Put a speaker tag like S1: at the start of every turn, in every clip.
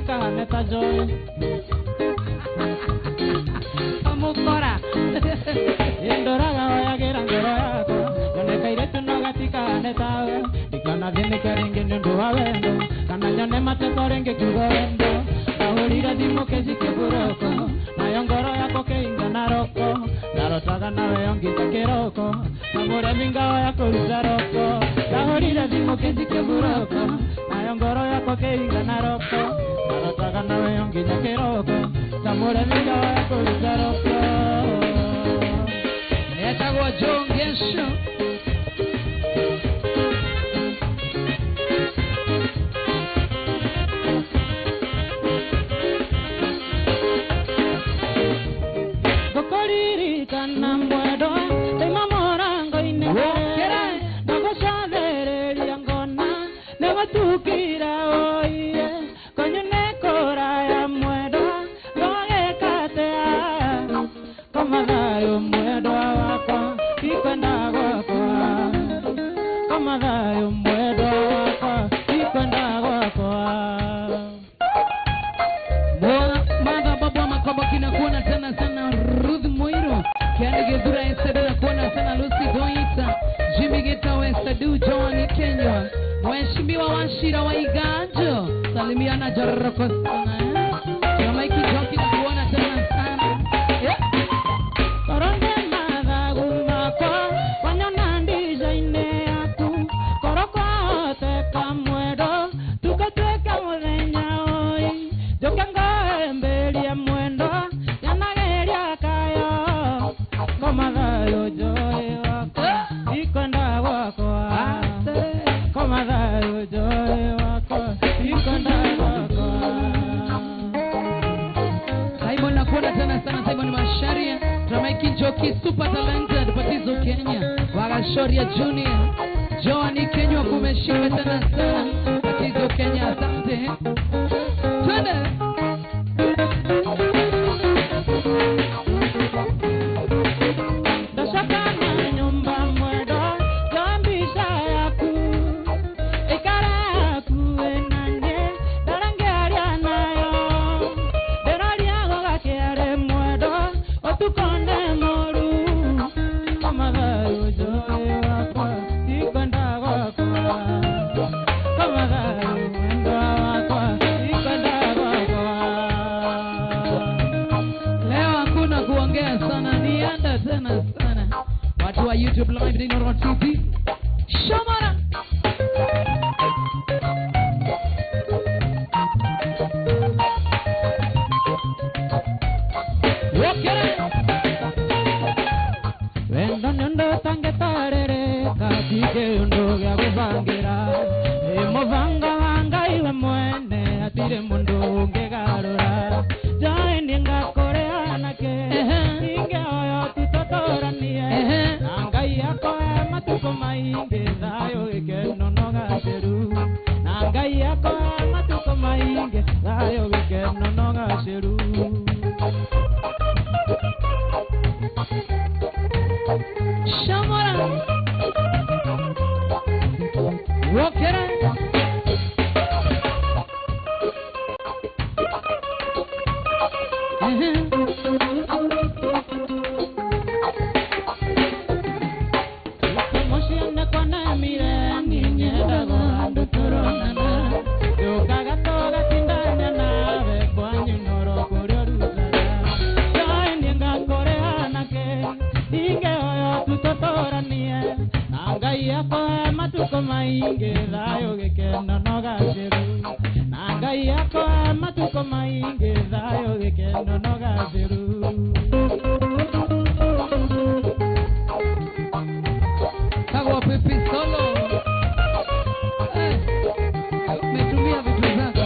S1: gatika haneta joy amukora indoraga wayagira ngoro yako yone kairetu no gatika haneta dikana dine keringe ndo wawendo kana nyone mateto renge kugendo ahulira dimo kezike buroko na ngoro yako keinga naroko narotaga nawe ongita kiroko amore mingawa yako uzaroko ahulira dimo kezike buroko na ngoro yako keinga naroko narotaga nawe ongita kiroko amore mingawa yako uzaroko
S2: Etagwa jongesho
S1: Gokoriri kana mwedo tema morango inekera Nago sadere liangona Newa tukira oye Konyune kora ya mwedo Goge katea Komadayo mwedo wako Ikwenda wako Komadayo mwedo wako Ikwenda wako
S2: Mada babwa makoba kina kuona tena sana Ruth Moiro Kiani Gedura Esadena kuona sana Lucy Goita Jimmy Geta Westadu Johnny Kenya Mheshimiwa Washira wa Iganjo Salimiana Jarroko sana Jamaiki Joki na kuona tena sana
S1: Koronde mada gumako Wanyona ndija ine aku Koroko te kamwedo Tukateka mudenya oi Jokanga mbeli ya mwendo Yanageria kayo Komadayo joy wako Ikwenda wako Komadayo joy wako Ikwenda wako
S2: Simon na kuona tena sana Simon Masharia Jamaiki Joki super talented Patizo Kenya Wagashoria Junior Johnny Kenya kumeshika tena sana Patizo Kenya asante Twende
S1: Dashakana nyumba mwedo Jambisha yaku Ikara yaku enanye Darangeria nayo Deraria goga kiare mwedo Otukonde moru Komadayo joy wako Ikwenda wako Komadayo mwendo wako Ikwenda wako
S2: Leo hakuna kuongea sana nienda tena sana Watu wa YouTube live ni Noro TV Shamara
S1: Wokere Wendo nyondo tange tarere Katike yondo gya kuvangira Emovanga vanga iwe mwene Atire mundu ngegarura Jaini nga koreana ke Inge oyo tutotoranie Nangai yako matuko mainge Zayo ikeno noga sheru Nangai yako matuko mainge Zayo ikeno noga sheru
S2: Shamara Wokere
S1: Moshiane kone mire ninyeda goando toronana Yokaga toga tindanya nawe kwanyu noro koryo ruzara Jaini nga koreana ke Inge oyo tutotoranie Nangai yako matuko mainge Zayo gekeno noga sheru Nangai yako matuko mainge Zayo gekeno noga sheru
S2: Kagwa Pepe Solo Metumia vitu zako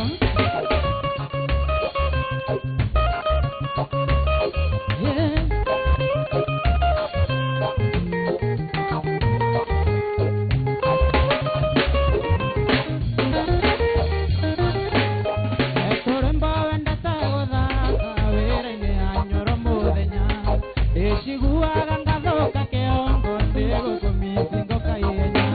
S1: Ekoremba wenda tagodha Kawere anyoro muthenya Eshiguaga ngathoka kiongo Ndego kumisingo kaiyenya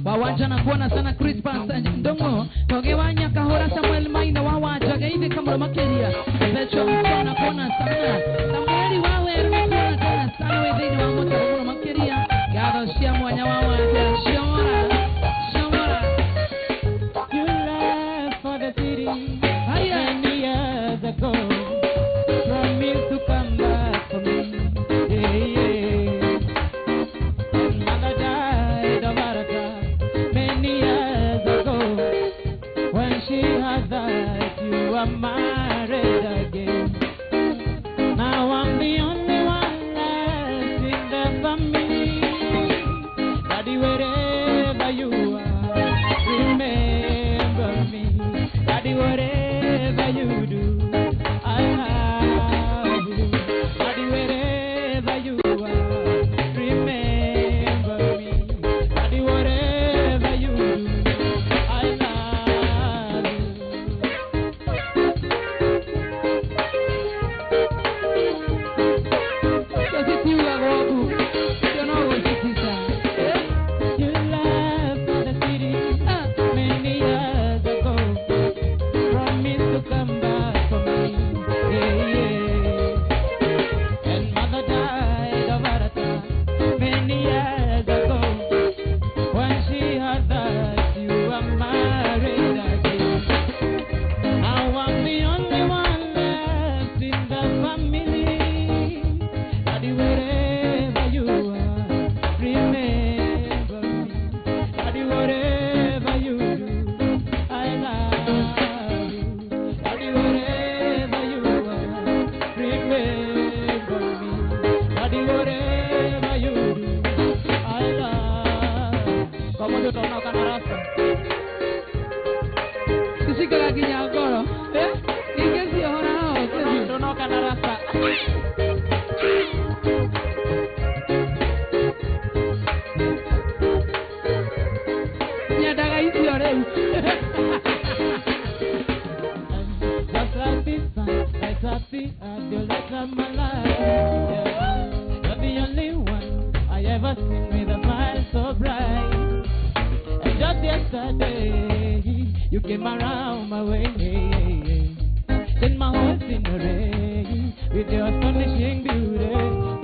S2: Wawaja na kuona sana Crispas Ndongo. Togewanya kahora Samuel Maina wawaja gaine kama makeria. Pecho msona kuona sana. Samueli wawe kuona tena sana wezini wa moto kama makeria. Gado shia mwanya wawaja shomora.
S1: You left for the city many years ago. Promised to come back for me. Mother died of heart attack many years ago. When she had died, you were married again. Now I'm the only one left in the family. Daddy, wherever you are, remember me. Daddy, whatever you do, I love you. Daddy, wherever you are, remember me. Daddy, whatever you do, I love you. You left for the city many years ago. Promised to come back for me. And mother died of heart attack many years ago. When she had died, you were married again. Now I'm the only one left in the family. Daddy, wherever you are, remember me. Daddy, whatever you do, I love you. Daddy, wherever you are, remember me. Daddy, whatever you do, I love you. Como yo tono canarasta.
S2: Kisika lagi nyagoro. Ingezi hona hao.
S1: Tono canarasta.
S2: Nyadaga isi oreu.
S1: Just like this sun, like happy as you light up my life. Yeah. You're the only one I ever seen with a smile so bright. And just yesterday, you came around my way. Then my whole scenery with your astonishing beauty.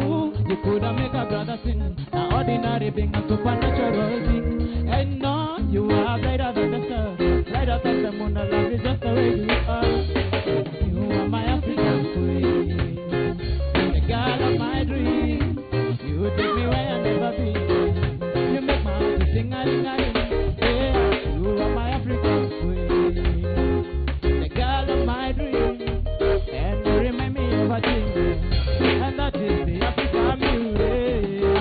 S1: Ooh, you could have made a brother sin, an ordinary being, a supernatural thing. And no, you are brighter than the stars, brighter than the moon. I love you just the way you are. You are my African queen, the girl of my dreams. You take me where I've never been. You make my heart to sing a ring. Yeah, you are my African queen, the girl of my dreams. And you remind me of a thing, and that is the African music. You are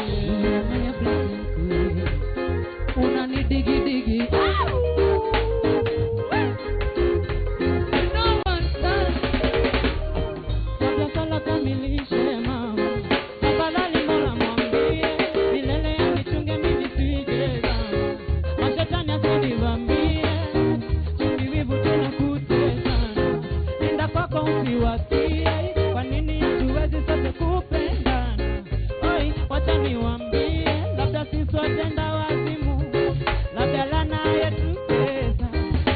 S1: my African queen.
S2: Unani digi digi. No one does.
S1: Kabla sala kamilishe mama, tafadhali Mola mwambie, milele anichunge mimi sije zama. Mashetani asinivamie, chuki wivu tunakutesana. Nenda kwako usiwatie, kwa nini hatuwezi sote kupendana? Oi, wacha niwaambie, labda sisi watenda wazimu, labda laana yetu pesa.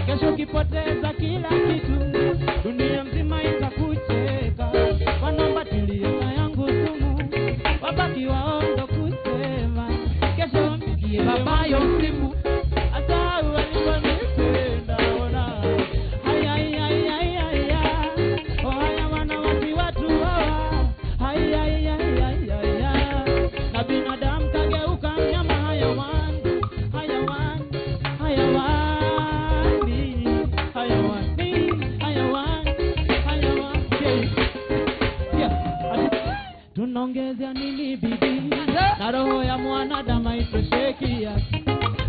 S1: Kesho ukipoteza kila kitu, dunia mzima itakucheka. Wanambatilia yangu sumu, wabaki waondo kusema. Kesho mpigie babayo simu, asahau alivyonipenda. Ona haya haya haya haya, oh haya wanawake watu hawa. Haya haya haya haya, na binadamu kageuka mnyama. Hayawani, hayawani, hayawani, hayawani, hayawani, hayawani. Yeah. Tunaongezea nini bidii na roho ya mwanadamu haitosheki yake.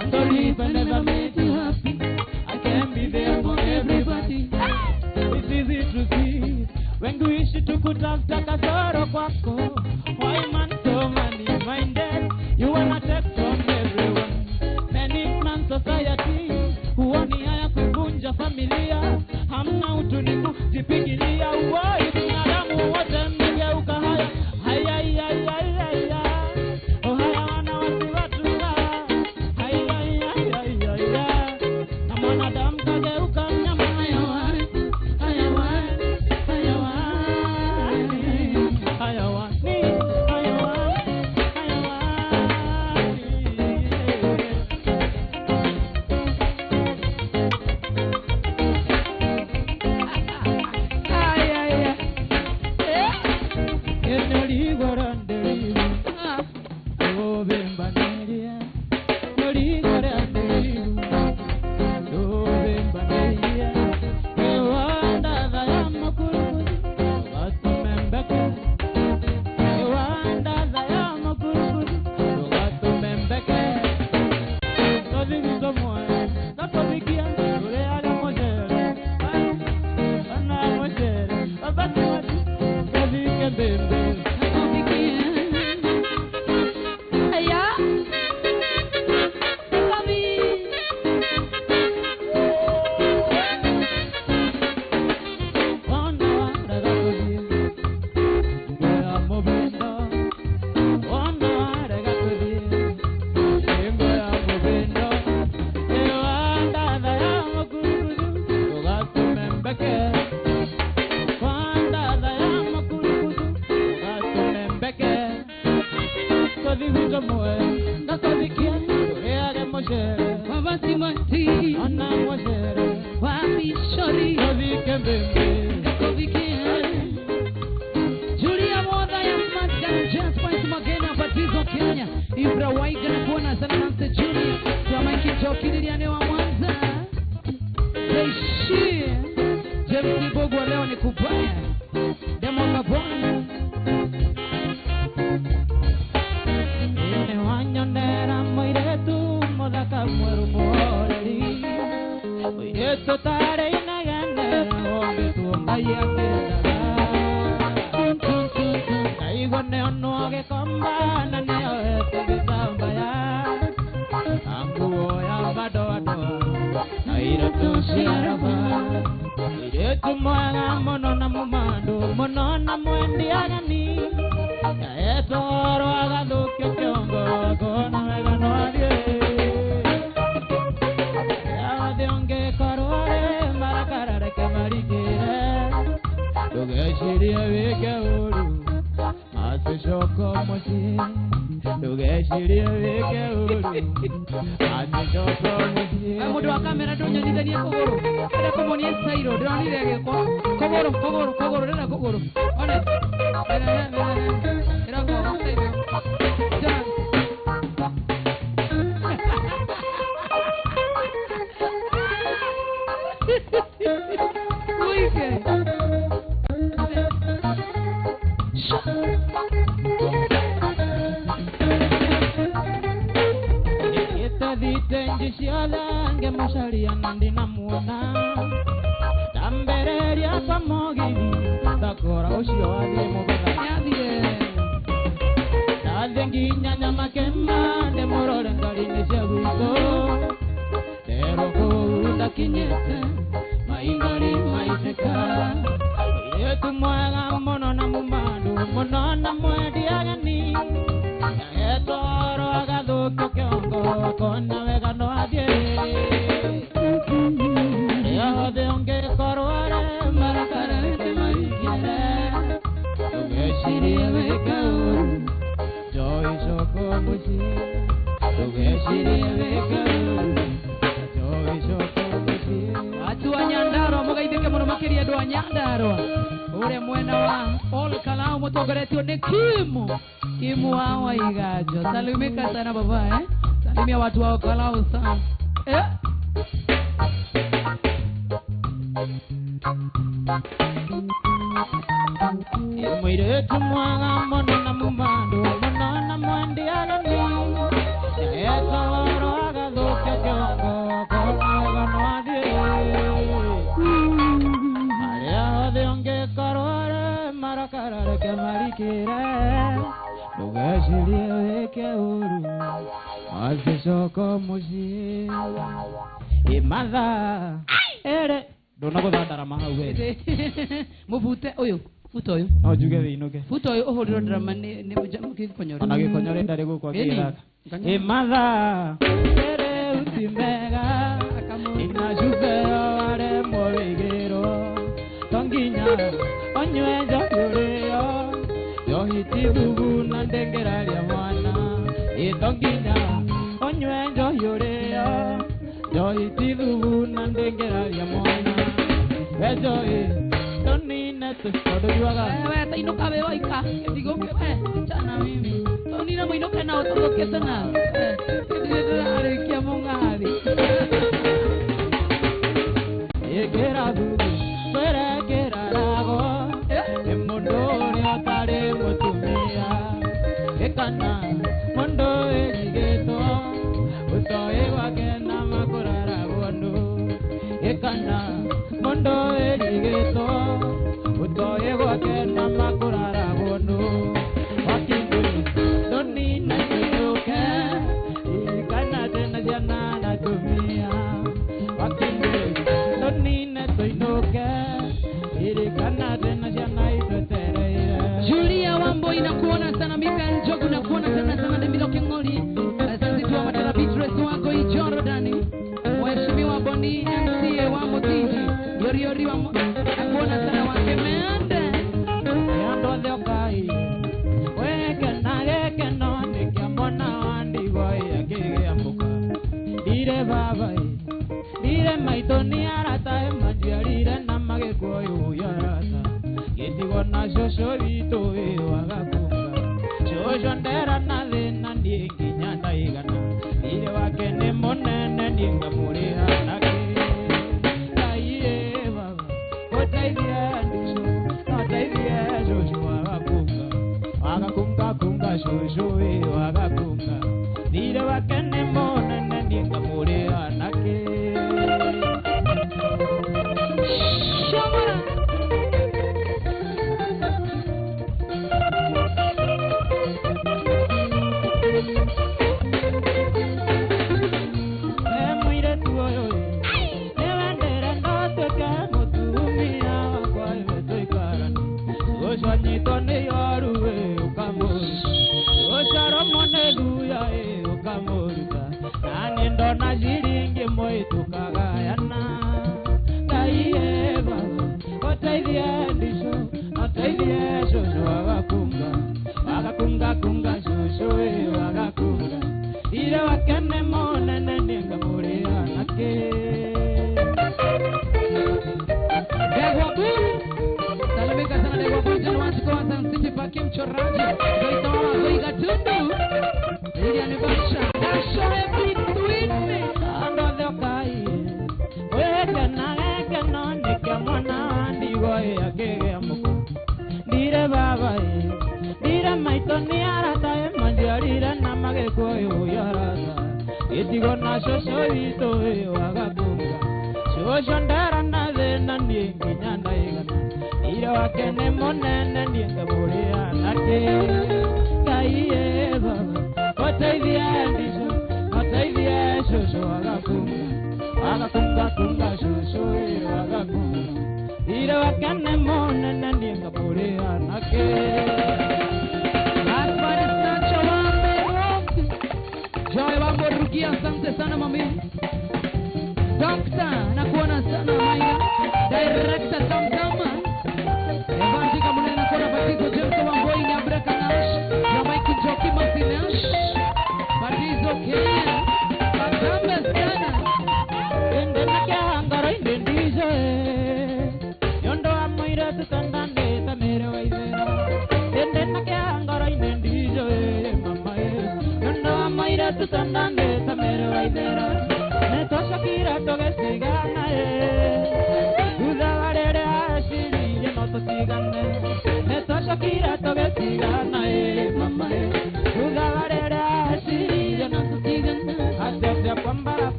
S1: I'm sorry if I never made you happy. I can't be there for everybody. It's easy to see when kuishi tukutafuta kasoro kwako. Why man so money minded? You wanna take from everyone. Many man society huoni haya kuvunja familia. Hamna utu ni kujipigilia. Uoi binadamu wote mmegeuka haya. Haya haya haya haya. Oh haya wanawasi watu hawa. Haya haya Nakothi wito moe, nakothi kiatu, eage moshere.
S2: Wabasi mati,
S1: Ona moshere,
S2: wapi shori,
S1: kothi kembembe.
S2: nakothi kiatu. Julia Mwatha ya Smartgun, Just Spice Magena, Batizo Kenya. Ibra Waiga na kuona sana Nancy Junior. Tuamaiki Joki Liliane wa Mwanza. Leishi, James Bogo leo ni kubaya. Demo Mabona.
S1: Ine wanyondera moiretu, modaka mweru moreri. Moiretu tare inagane, ombitu mbaya kendara. Kaigone onoge kombana neo eto bitambaya. Anguo ya madoa, airetu shiaraba. Moiretu mwega mono na mumando, mono na mwendi agani. Eto oro agathukia kiongo, kona wega no athie. Yathi ongekorwo marakara reke marigire. Ndugecirie wike uru, acicoko mucii. Ndugecirie wike uru, acicoko mucii.
S2: Mundu wa kamera ndũnyonithanie kũgũrũ. Ndĩrenda kũmonia style, ndĩronire gĩko. Kũgũrũ, ndĩrenda kũgũrũ. One. Ndĩrenda style. John. Wike.
S1: Thitenji ciothe mucaria na ndinamuona. Ndambereria kwa mogiri, thakora ucio wathie mugetha.
S2: Yathie.
S1: Ndathie nginya Nyamakema, ndimurore ngari-ini cia gwitũ. Ndero kũu ndakinyĩte, maithori maitĩka. Mũirĩtu mwega mũno na mũmandu, mũno na mwendi ageni. Etoro agathukia kiongo, kona wega no athie. Yothe ongekorwo marakara reke marigire. Ndugecirie wike uru, njoi coko mucii. Ndugecirie wike uru, njoi coko mucii.
S2: Watu wa Nyandarua mugeithike muno makiria andu a Nyandarua. Ure mwena wa Ol Kalou mutongoretio ni Kimu wa Waigajo. Salimika sana baba Salimia watu wa Ol Kalou sana.
S1: Mũirĩtu mwega mũno na mũmandu, mũno na mwendi ageni. Etoro agathukia kiongo, kona wega no athie. Arĩa othe ongekorwo marakara reke marikire. Ndugecirie wike uru, acicoko mucii. Imatha ere ndunaguthandara mahau we.
S2: Mubute uyu. Futa uyu.
S1: No njuge winuke.
S2: Futa uyu uhuriro drama ni mukikonyora.
S1: Ona gikonyore ndari gukwa kiraka. Imatha ere utimega. Inajuve are mwegero. Tonginya onywe njohureo. Yohiti bubu na ndengeraria mwana. Itonginya onywe njohureo. Yohiti bubu na ndengeraria mwana. Wejo tonina tuskodojuaga.
S2: Wewe tainuka wewe waika. Ndigoke wewe. Chana mimi. Tonina muinuka na utoke sana. Ndiye arikia mungari.
S1: Egera bubu, kwera gera rago. Emondore atare mutumia. Ekana mondo ejigeto. Utoe wagena makurara bondo. Ekana mondo ejigeto. Utoe wagena makurara bondo. Wakinduri doni na tuke. Ekana tena jana na tumia. Wakinduri doni na tuinuke. Ekana tena jana itotere.
S2: Julia Wambo inakuona sana, Mika Njogu nakuona sana sana, Demiloke Ngoli
S1: baba dire maitoni arata mandiarire na magekuoyo yarata getigo na shosho bito wagakunga shosho ndera na thina ndinginya ndaigana dire wake ni munene ndinga muriha nake aiye baba otaithia ndisho otaithia shosho wagakunga kunga shosho wagakunga dire wake ni munene ndinga muriha nake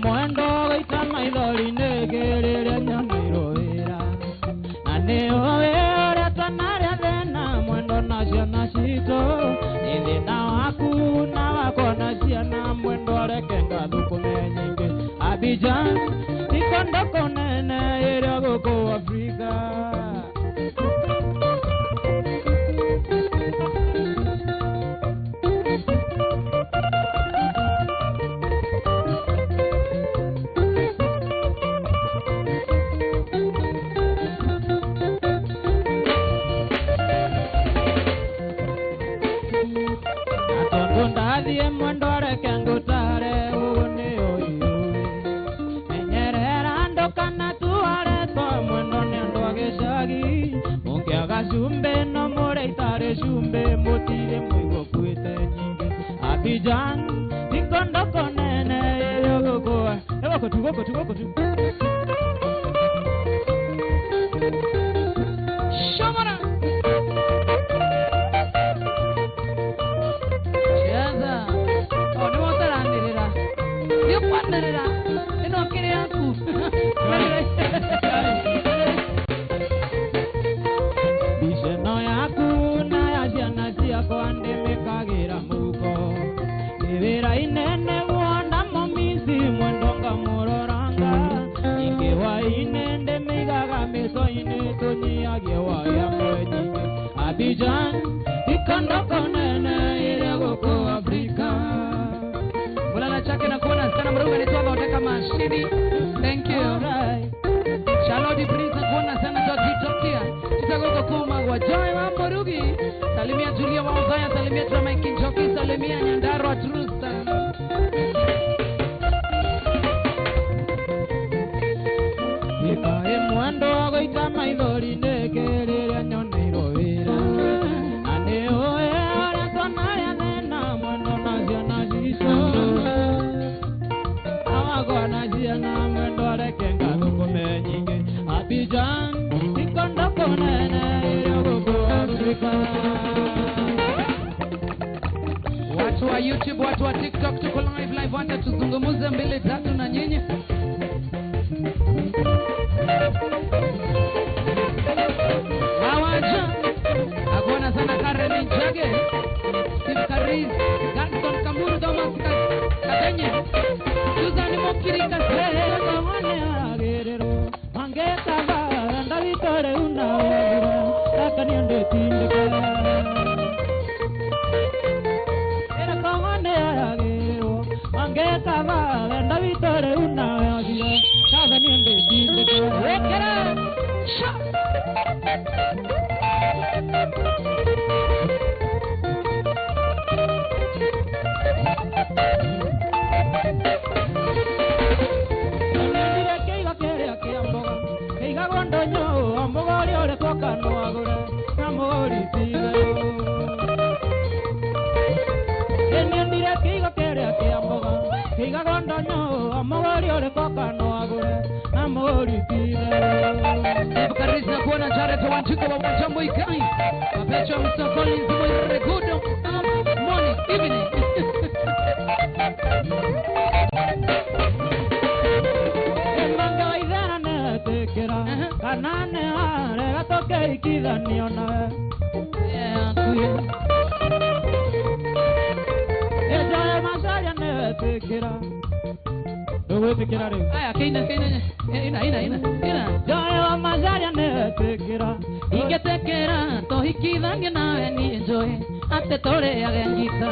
S2: Mwendo, ita maidoli, negerere, nyaniro,
S1: thukũme nyingĩ. Abidjan ikondo kũnene ĩrĩa gũkũ Afrika. Ndathie mwendore kengutare uguni uyu menyerera ndo kana tuare to mwendo ni ndo agicagi mungiaga cumbe no mure itare cumbe mutire mwigo kwite nyingi. Abidjan ikondo konene yogogoa ego tu Shamara ino kiri yangu Bisheno yaku na ya ciana ciako andimikagira muko ibira inene wona momisi mwendonga muroranga ingewa inende migaga mesoine tunyiagie waya mwenyingi. Abidjan ikondo konene ile goko Afrika. Mulala chake na kuona sana mruga ni tuwa uteka mashini. Thank you. Charlotte Prince kuona sana tutokea. Tutagogo kuma wa Joy wa Murugi. Salimia Julia wa Uzaya, salimia Drama Kinjoki, salimia Nyandarua Trusta. Ikae mwendo wago itama idori nekerere nyone iroira. Ane oe ora tona ya nena mwendo nazia naziso. Na mwendore kenga thukũme nyingĩ. Abidjan ikondo kũnene yogogo Afrika. Watu wa YouTube, watu wa TikTok, tuko live hata tuzungumuze 2-3 na nyinyi. Wawaja akuona sana Karen Njage, Steve Karis, Gaston Kamuru, Thomas Kadenye, Suzanne Mokirika Sehe Kahane Agerero Mangeta Ba Ndavitore Una Akaniende Tindeka Era Kahane Agerero Mangeta Ba Ndavitore Una Akaniende Tindeka Wekera Sha Ndonyo amogori ole kokano agore amogori tiga endire kigo kere ake amboga kiga gondonyo amogori ole kokano agore amogori tiga Bukarisa kuona Jared Wanjiko wa Mjambo Ikai Apecho Mr. Collins mwere good morning evening Kanane are gatoke ikidhanio nawe Ejoe masaria newetikira Nduwetikira riu Aya keina ina Joe wa masaria newetikira Ingetekera tohikidhanio nawe ni Joe ate tore agengita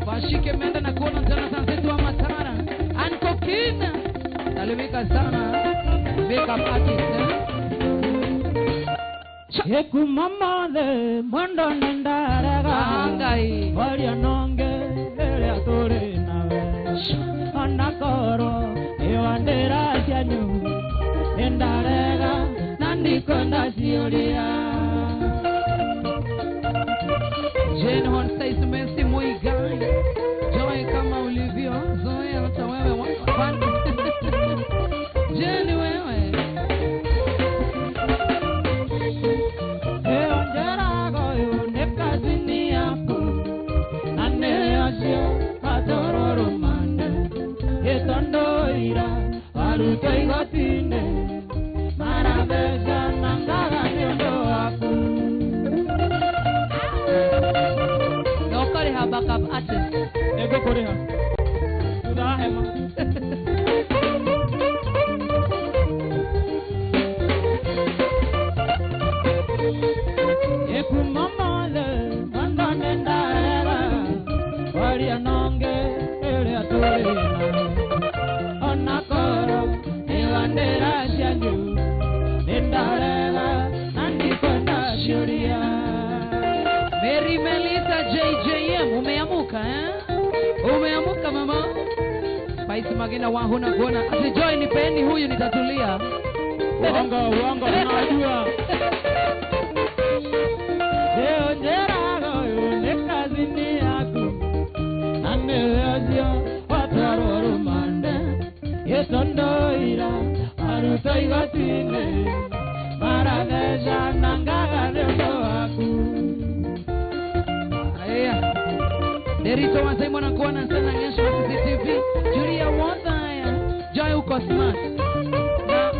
S1: Washike menda na kuona tena sansetu wa Matara Anko Kina Talimika sana Make up artist Yeku mama de Mwendo nendaraga Angai Waria nonge Ele atore nawe Anakoro Ewandera sianyu Nendarega Nandiko ndasiulia Jane Horn says Aria nonge Elia Torina Onakoro Iwandera Shanyu Nindarega Nandikona Shuria.
S2: Mary Melissa JJM, umeamuka Umeamuka mama? Paisi magina wahuna kuona. Ati Joy nipeni huyu nitatulia.
S1: Uongo, unajua. Leo njerago yunekazini yaku. Nanelezio wataroro mande. Yesondoira aruto igatine. Maradesha nangaga leo waku.
S2: Aya. Derito wasai mwana kuona sana nyesho wa CCTV. Julia Wodhaya. Joy uko smart. Na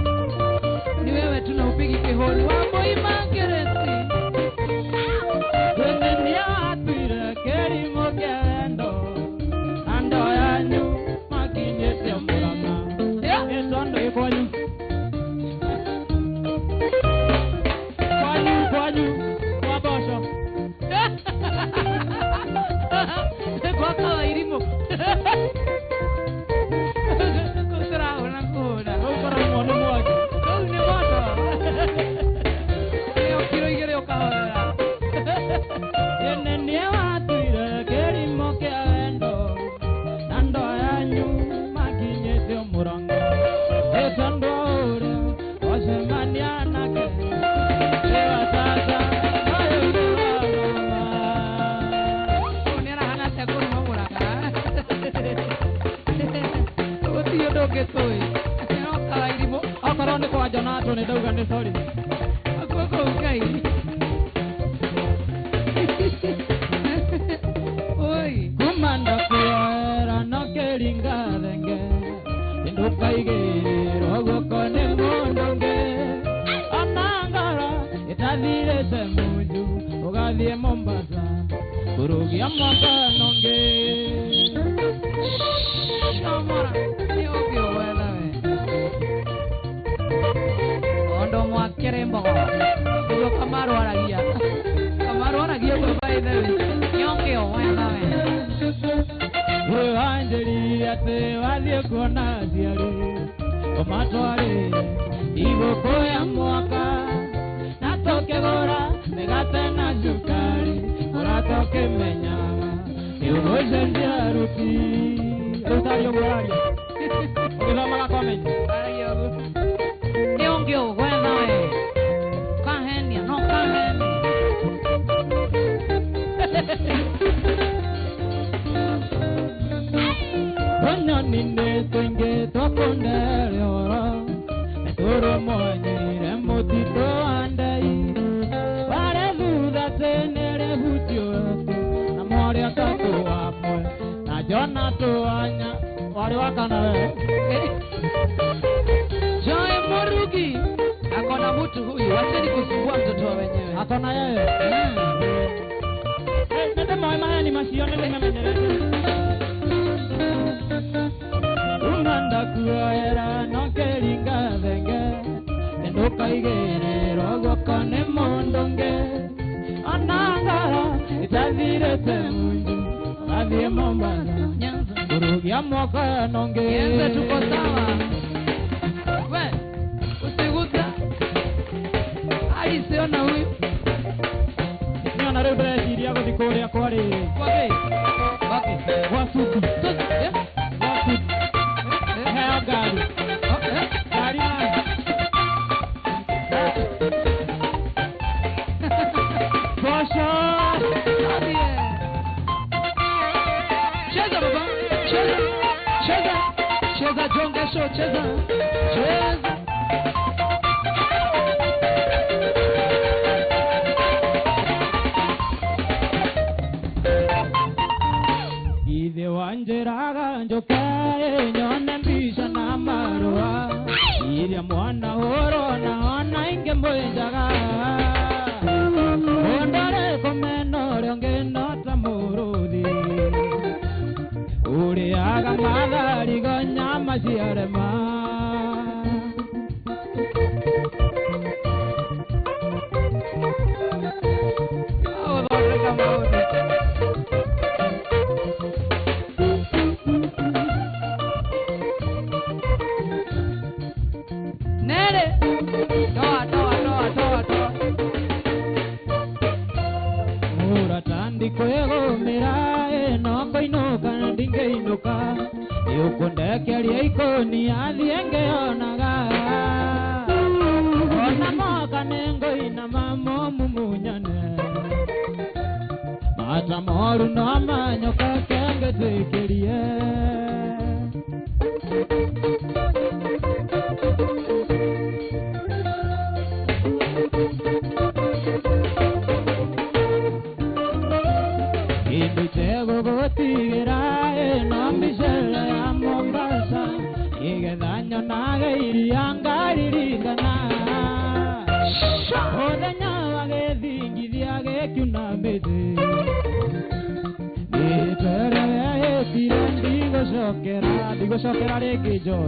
S2: ni wewe tunaupigi kihoni. Wambo imageresi.
S1: Wende niya atwire keri mokendo. Ando yanyu makinyete murama. Esondo ikwanyu. Kwanyu, wabosho.
S2: Kwa kawa irimo. Kusura una kuona.
S1: Ukora mwana mwaji.
S2: Ni moto. Leo kiro igere okahola.
S1: Wende niya atwire keri mokendo. Ando yanyu makinyete murama. Esondo ore, osemania nake. Ewa sasa,
S2: Unera hana sekuru mamura ka. Otiyo doge toy. No kawa irimo.
S1: akorwo nĩ kwa Jonato nĩ ndauga nĩ sorry.
S2: Akoko ukai. Oi.
S1: Kumanda kuoera no keringa thenge ndukaigĩrĩrwo guoko nĩ mũndũngĩ onangara ĩtathirĩte mũnju ũgathiĩ Mombasa kũrũgia mwakanongĩ.
S2: Shamora. Ni obio wela we. Ondo mwakerembo. Uyo Kamaru aragia. Kamaru aragia kwa by the way. Nyongeo wela we.
S1: Wanjĩri atĩ wathiĩ kuona aciari ũmatware igũkũ ya mwaka na tũkĩgũra mĩgate na cukari ũratũkĩmenyaga nĩ ũgũcenjia aruti rũtario mũraria ũgĩthomaga komenti.
S2: Nyongeo wela we. Kahenia no kahenia.
S1: Onyoni nĩ tũingĩ tũkũndere oro nĩtũrũmonyire mũtitũ wa ndei warĩ thutha tĩnĩrĩ hutio na mwarĩ atatũ wamwe na Jona tũwanya warĩ wa kana we.
S2: Joy Morugi. Akona mtu huyu. Wacheni kusumbua mtoto wa wenyewe.
S1: Akona yeye nĩndĩ moĩ maheni macio nĩndĩmemenyerete. Umanda kuoera no keringa thenge ndukaigĩrĩrwo guoko nĩ mũndũngĩ onangara ĩtathirĩte mũnju athiĩ Mombasa
S2: Nyanza.
S1: kũrũgia mwakanongĩ.
S2: Yenze tuko sawa. We. Usiguta. Siona huyu.
S1: Niona rĩu ndĩreciria gũthiĩ kũrĩa kwarĩ
S2: Wapi? Wapi?
S1: gwa Suku.
S2: Eh?
S1: Gwa Suku. Heo ngari. Ngari na Bosho.
S2: Cheza baba. Cheza. Cheza. Cheza Jonga Show. Cheza. Cheza.
S1: Ithe wanjĩraga njoke nyone mbica na marũa iria mwana ũrona ona ingĩ mwĩnjaga ũndore kũmena ũrĩa ũngĩnota mũrũthi ũrĩaga matharigo nyama ciarema. Yukundekeria ikoni athienge onaga ona moka nengo ina mamo mumunyane mata moru no manyoka kenge tekerie Inditego gotigira no misela ya Mombasa ige daño naga iriangaririgana odanya wage dingidia ge kunamede Ditere digo shokera regijo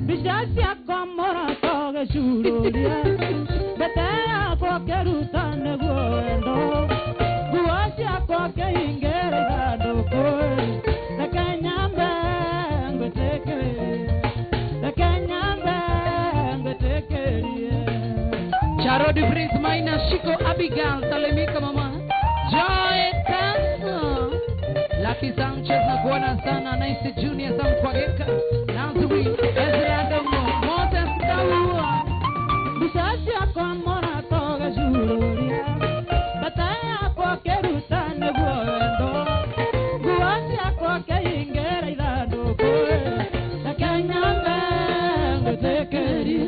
S1: Bishasia komora toge shururia Betea kwa keruta neguendo Guasia kwa keingere gadoko Lekanyambe ngwetekerie
S2: Charodi Prince Maina Shiko Abigail Salemika mama Joy Kanso Lucky Sanchez na kuona sana Nice Junior Sam Kwageka Nazui Ezra Domo Moses Kaua
S1: Bishasia kwa mora toge shururia Betea kwa keruta neguendo Guasia kwa keingere gadoko Lekanyambe ngwetekerie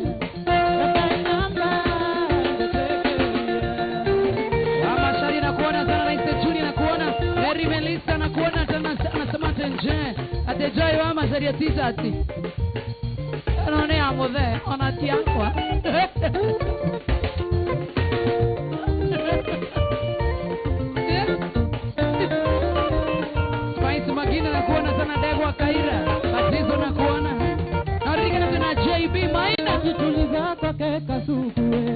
S2: Melissa na kuona tena anasema tenje atejai wa mazaria titati anaone amode onatiakwa Spice magina na kuona tena Degwa Kaira batizo na kuona Arigana tena JB Maina
S1: Najituliza kwake kasukue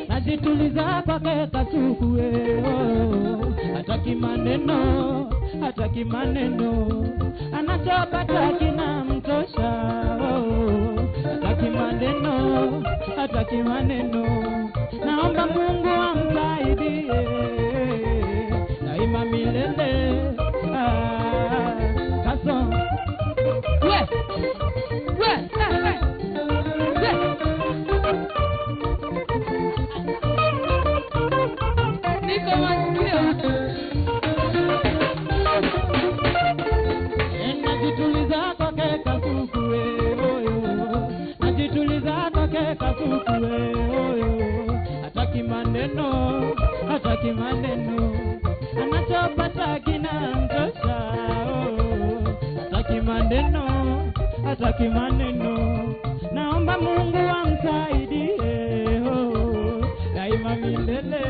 S1: Najituliza kwake kasukue Hataki maneno anachopata kina mtosha hataki maneno naomba Mungu amsaidie daima milele kaso
S2: Niko masikio
S1: Najituliza kwake kasukue Najituliza kwake kasukue hataki maneno anachopata kina mtosha hataki maneno naomba Mungu amsaidie daima milele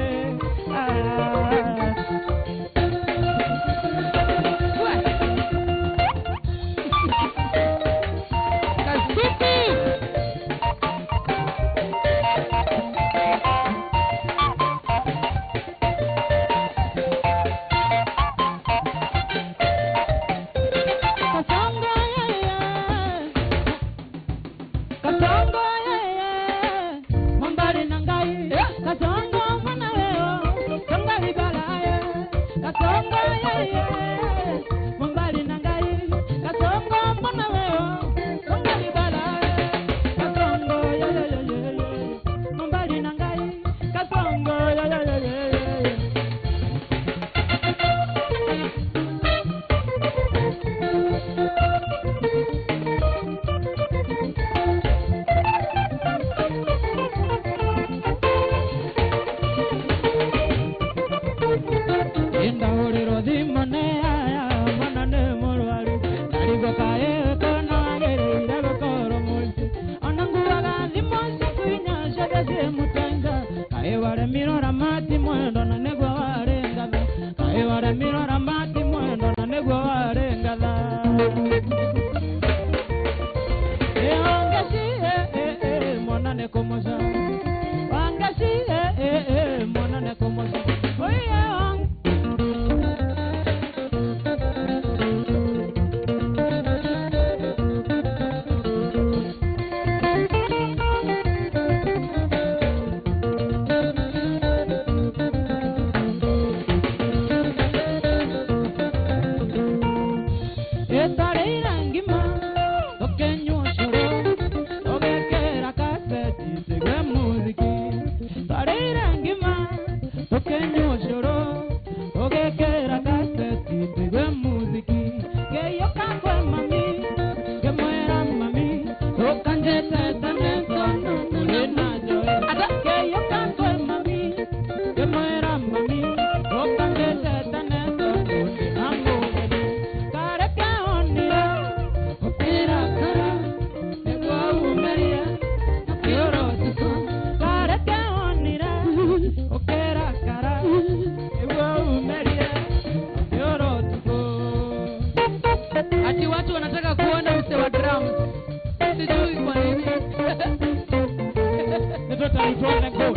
S1: tuone go.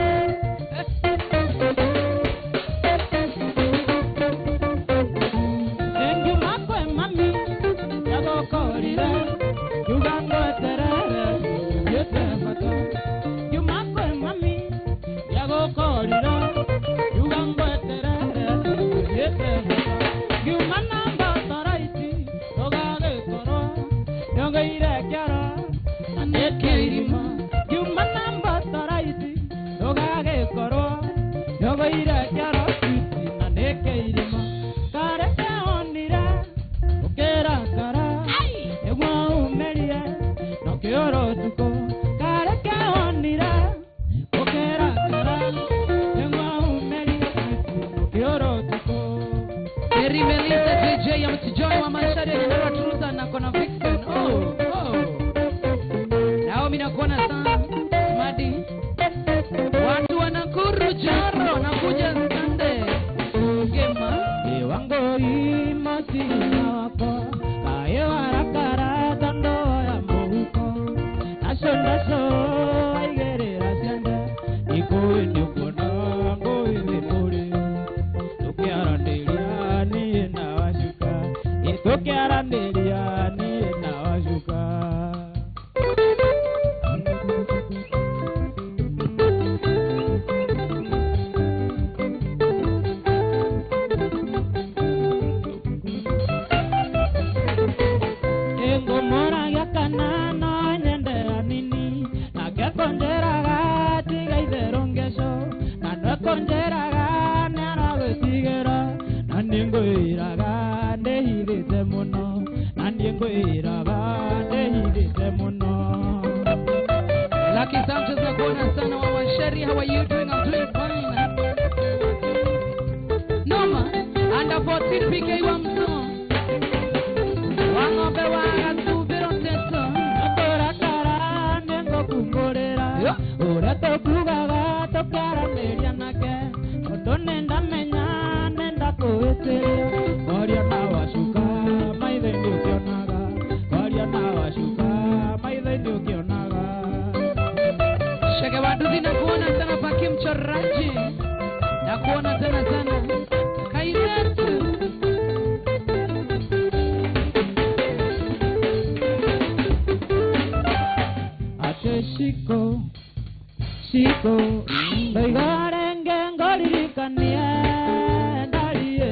S1: Engi makwe mami yago korira yugango terere yete mata. You makwe mami yago korira yugango terere yete mata. You manamba taraiti ogage koro yoga ire kyara aneke irima. You manamba taraiti ogage koro yoga ire kyara aneke irima. Karete onira okera kara egwa umerie no kioro tuko. Karete onira okera kara egwa umerie no kioro tuko.
S2: Eri Melissa JJ ya mtijoni wa Mashari ya Nero Truza na kona Vixen. Naomi na kuona sana Madi. Watu wa Nakuru Jaro na kuja Sunday Gema.
S1: Ewango imasi wako kaye warakara tando ya muko. Nasho aigerera sianda iko indi kuna ngo imepuri. Tukiarandelia ni na washuka. Tukiarandelia ni na washuka. Engo mora yakana no nyendera nini na ke konjera ga tiga itherongesho na no konjera ga nara gutigera na ningo iraga ndehithite muno na ningo iraga ndehithite muno.
S2: Lucky Sanchez na kuona sana wa Mashari. How are you doing? I'm doing fine. Noma under 14 PK wa mso. Wangobe wa subiro teso.
S1: Akora kara nengo kungorera ora tokugaga tokara neria nake ondo nenda menya nenda kueteria oria na washuka maithe ndio kionaga oria na washuka maithe ndio kionaga.
S2: Shege waduzi na kuona sana paki mchoraji. Na kuona tena sana Kaizetu.
S1: Ate shiko Baigorenge ngolirikanie ndarie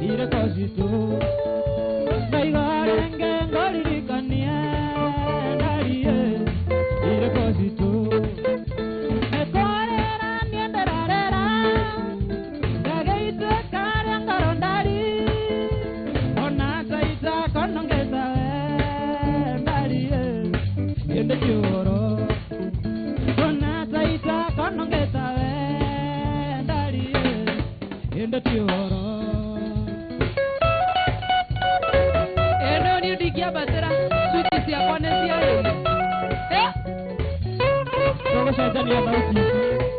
S1: ire kozito. Baigorenge ngolirikanie ndarie ire kozito. Ekorera nienderarera gageitwe kare ngarondari ona kaita konongeza ndarie ende kioro. Ona taita konongeza ndarie ende kioro.
S2: Eno ni udikia batera switi siya kone siya yoni.
S1: Togo shaitani ya sauti.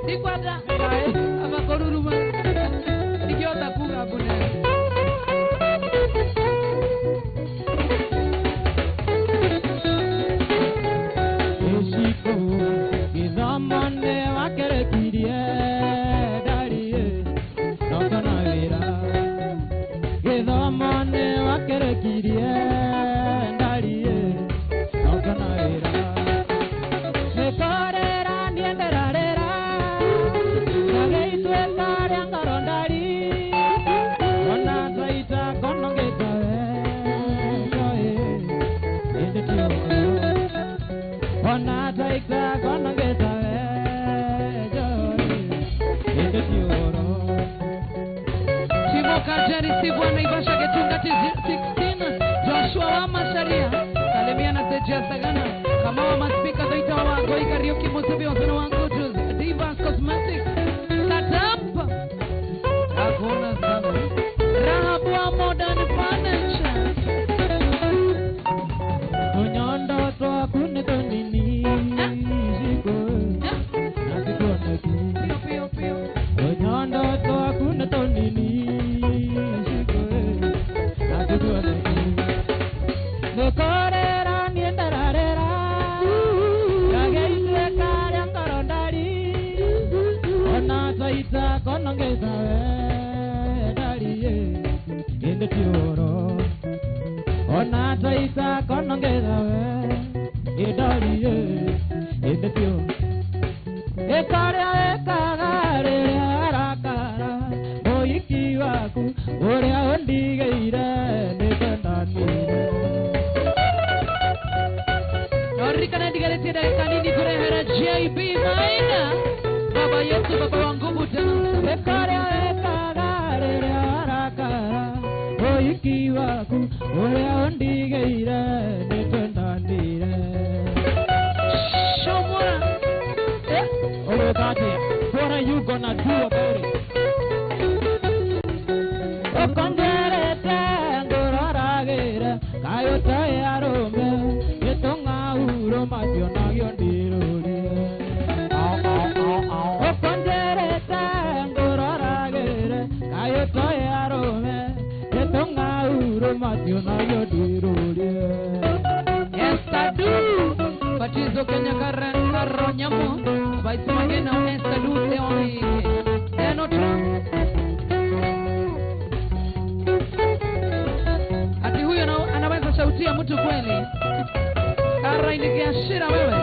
S2: Sikwata ama koruruma. Nikiota kuga bune.
S1: Eshiko kizamane wakere kirie darie nokana vera. Kizamane wakere kirie darie nokana vera. Nekorera nienderarera gageitwe kare ngarondari ona taita konongeza ende kioro. Ona taita konongeza ende kioro.
S2: Timo Kajari Sibu Naivasha Getunga 16. Joshua wa Masharia Salimia na Sejia Sagana kama wa maspika doita wa Goi Karaoke Musebi Wasana wa Ngujuz Divas Cosmetics Katampa Hakuna sana Rahabu wa Modern Furniture.
S1: Unyondo toa kune tonini shiko nasikuona ki.
S2: Pio pio
S1: Unyondo toa kune tonini shiko nasikuona ki. Nekorera nienderarera gageitwe kare ngarondari ngetha we darie inde tioro ona taita kono ngetha we idarie inde tioro ekaria ekagare arakara oiki waku uria ondigeire nitendani Norikana digarete kanini kurehera JB Maina Baba Yesu baba wa nguvu tena ekaria ekagare arakara oiki waku uria ondigeire nitendani Shomora Oh, God, what are you gonna do about it? Oh, condere tango raragira, kayo tayarome, yetonga uro mationa yondiruri. Oh, condere tango raragira, kayo tayarome, yetonga uro mationa yondiruri. Yes, I do. Batizo Kenya Karo Nyamo. Baisumagena esta luce oni enotra ati huyo anaweza shautia mtu kweli kara inikiashira wewe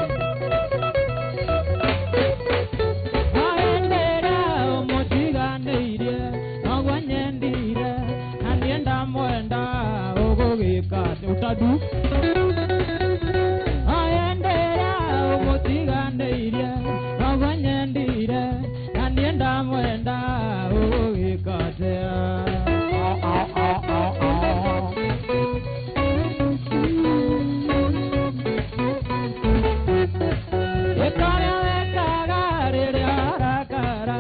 S1: aendera omotiganeirie nogwanyendire nanienda mwenda ogogikate utadu aendera omotiganeirie Wanyendire, nanienda mwenda uikatea. Ekaria wekagare arakara,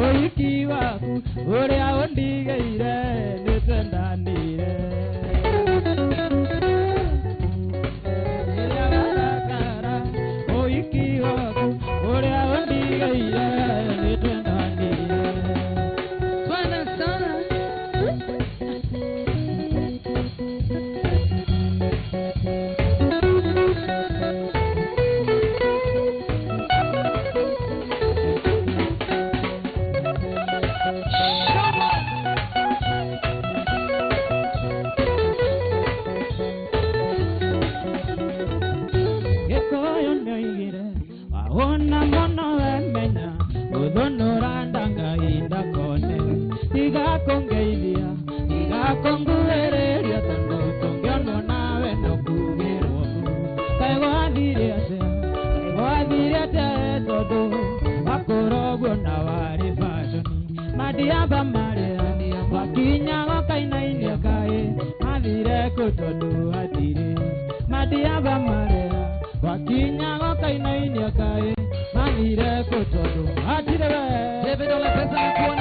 S1: oiki waku, uria ondigeire, nitendandire. Arakara, oiki waku, uria Ona mono emenya udonorandanga inda kone tiga kongeilia tiga konguereria tondo tongyono nawe no kugero kaiwadiria te todo akorogo na wari fashion madiaba maria wakinya wakainainia kai madire kotodo atire madiaba maria wakinya wakainainia kai manire kotodo atire David ole pesa kuona